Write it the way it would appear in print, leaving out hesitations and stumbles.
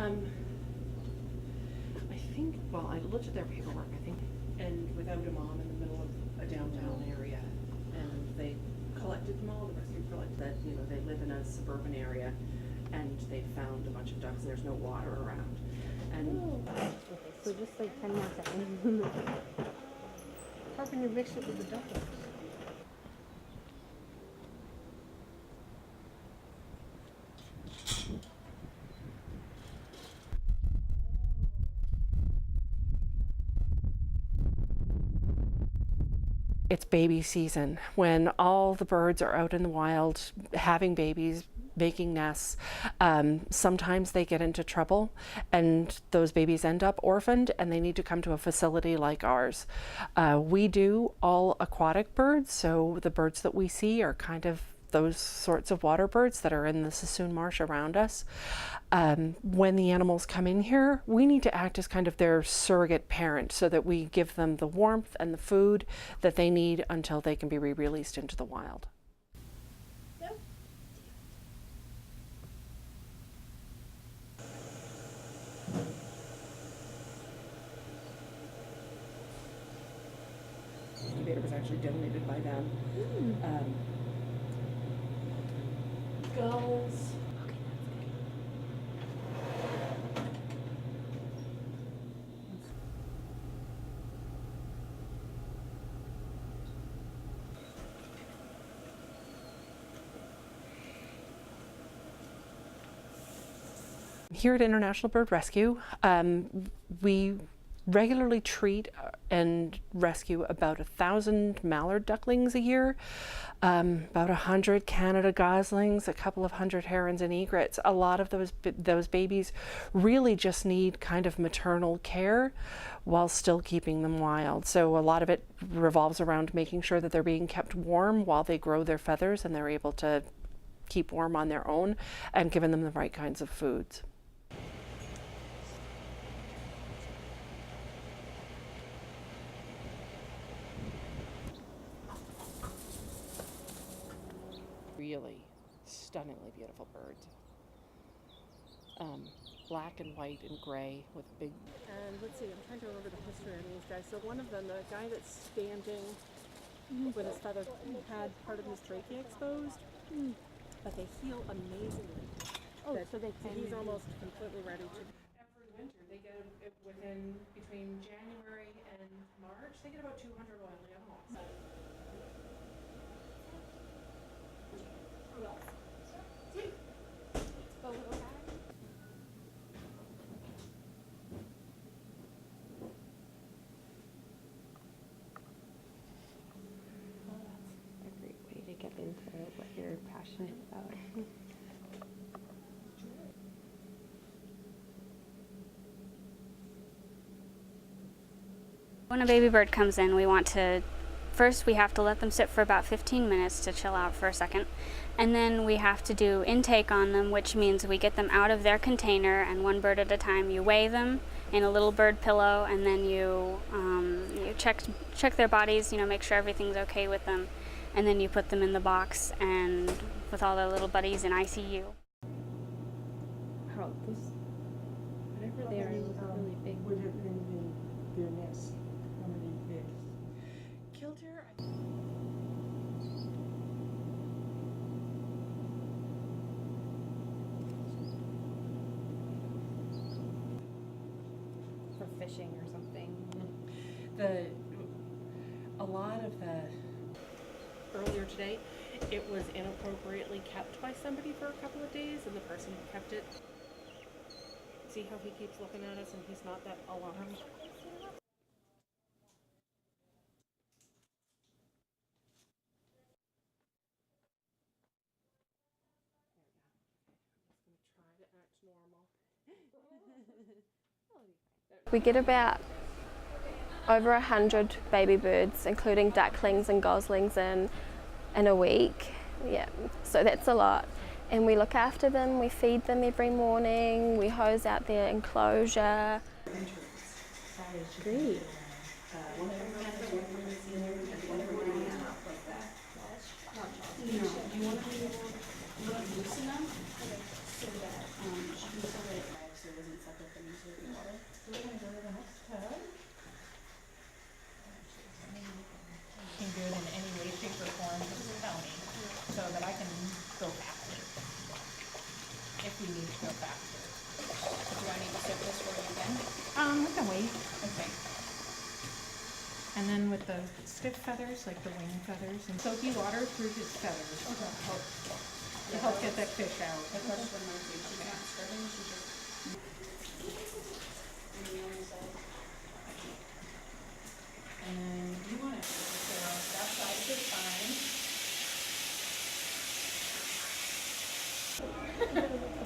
I think, well, I looked at their paperwork, I think, and without a mom in the middle of a downtown area, and they collected them all, the rescue collected that, you know, they live in a suburban area, and they found a bunch of ducks, and there's no water around. And okay, so just like 10 more seconds. How can you mix it with the ducklings? it's baby season when all the birds are out in the wild having babies, making nests. Sometimes they get into trouble and those babies end up orphaned and they need to come to a facility like ours. We do all aquatic birds, so the birds that we see are kind of those sorts of water birds that are in the Sassoon Marsh around us. When the animals come in here, we need to act as kind of their surrogate parent so that we give them the warmth and the food that they need until they can be re-released into the wild. The incubator was actually donated by them. Gulls. Here at International Bird Rescue, we regularly treat and rescue about 1,000 mallard ducklings a year, about 100 Canada goslings, a couple of hundred herons and egrets. A lot of those babies really just need kind of maternal care while still keeping them wild. So a lot of it revolves around making sure that they're being kept warm while they grow their feathers and they're able to keep warm on their own, and giving them the right kinds of foods. Really stunningly beautiful birds. Black and white and gray with big. And let's see, I'm trying to remember the history of these guys. So one of them, the guy that's standing with his feather, had part of his trachea exposed, but they heal amazingly. Oh, so they can. He's almost completely ready to. Every winter they get within between January and March, they get about 200 wild animals. A great way to get into what you're passionate about. When a baby bird comes in, we want to, first we have to let them sit for about 15 minutes to chill out for a second, and then we have to do intake on them, which means we get them out of their container, and one bird at a time. You weigh them in a little bird pillow, and then you check their bodies, make sure everything's okay with them, and then you put them in the box and with all their little buddies in ICU. How this, whatever they are, really big. Would have been in their nest. How many eggs? Killdeer. For fishing or something. A lot of the earlier today, it was inappropriately kept by somebody for a couple of days, and the person who kept it. See how he keeps looking at us, and he's not that alarmed. We get about over 100 baby birds, including ducklings and goslings, in a week. Yeah, so that's a lot. And we look after them, we feed them every morning, we hose out their enclosure. Great. we need to go faster. Do I need to soak this for you again? We can wait. Okay. And then with the stiff feathers, like the wing feathers, and soaky water through his feathers to help get that fish out. The question might be, she's not scrubbing, she's just. And you want it to stay on that side of it, fine.